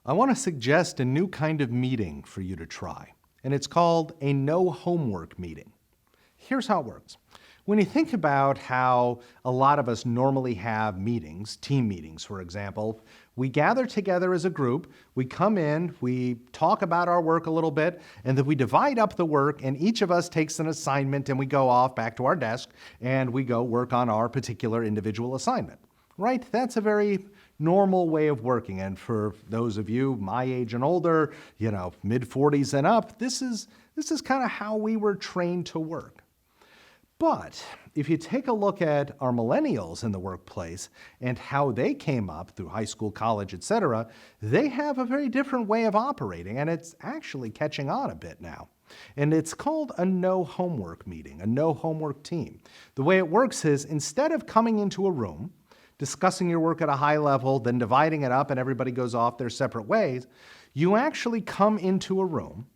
I want to suggest a new kind of meeting for you to try, and it's called a no homework meeting. Here's how it works. When you think about how a lot of us normally have meetings, team meetings, for example, we gather together as a group, we come in, we talk about our work a little bit, and then we divide up the work, and each of us takes an assignment, and we go off back to our desk, and we go work on our particular individual assignment. Right? That's a very normal way of working. And for those of you my age and older, mid-40s and up, this is kind of how we were trained to work. But if you take a look at our millennials in the workplace and how they came up through high school, college, etc., they have a very different way of operating, and it's actually catching on a bit now. And it's called a no homework meeting, a no homework team. The way it works is instead of coming into a room, discussing your work at a high level, then dividing it up and everybody goes off their separate ways, you actually come into a room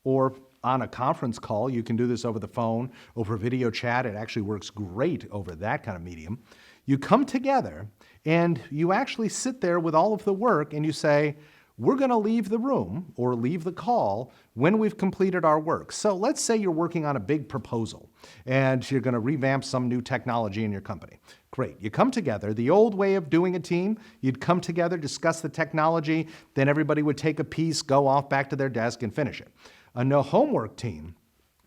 or on a conference call. You can do this over the phone, over video chat. It actually works great over that kind of medium. You come together and you actually sit there with all of the work and you say, we're going to leave the room or leave the call when we've completed our work. So let's say you're working on a big proposal and you're going to revamp some new technology in your company. Great. You come together. The old way of doing a team, you'd come together, discuss the technology, then everybody would take a piece, go off back to their desk and finish it. A no homework team,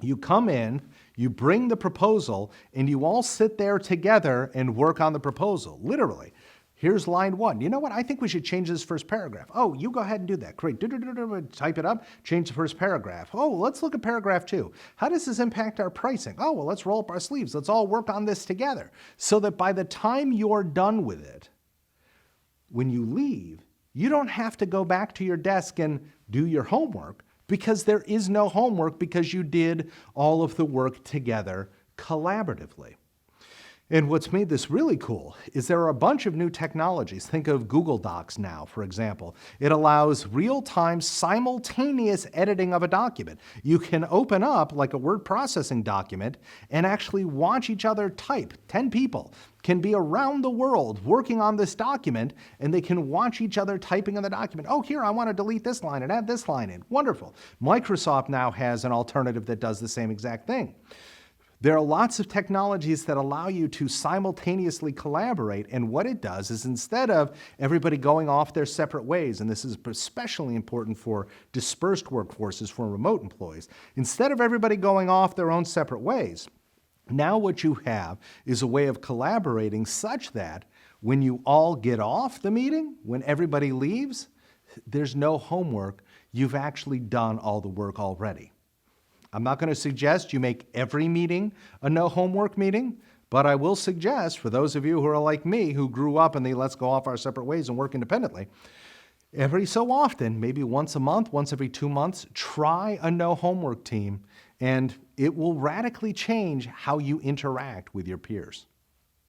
you come in, you bring the proposal, and you all sit there together and work on the proposal, literally. Here's line 1. You know what? I think we should change this first paragraph. Oh, you go ahead and do that. Great. Type it up, change the first paragraph. Oh, let's look at paragraph 2. How does this impact our pricing? Oh, well, let's roll up our sleeves. Let's all work on this together so that by the time you're done with it, when you leave, you don't have to go back to your desk and do your homework because there is no homework because you did all of the work together collaboratively. And what's made this really cool is there are a bunch of new technologies. Think of Google Docs now, for example. It allows real-time simultaneous editing of a document. You can open up like a word processing document and actually watch each other type. 10 people can be around the world working on this document, and they can watch each other typing in the document. Oh, here, I want to delete this line and add this line in. Wonderful. Microsoft now has an alternative that does the same exact thing. There are lots of technologies that allow you to simultaneously collaborate, and what it does is instead of everybody going off their separate ways, and this is especially important for dispersed workforces, for remote employees, instead of everybody going off their own separate ways, now what you have is a way of collaborating such that when you all get off the meeting, when everybody leaves, there's no homework. You've actually done all the work already. I'm not going to suggest you make every meeting a no homework meeting, but I will suggest for those of you who are like me, who grew up in the let's go off our separate ways and work independently, every so often, maybe once a month, once every 2 months, try a no homework team, and it will radically change how you interact with your peers.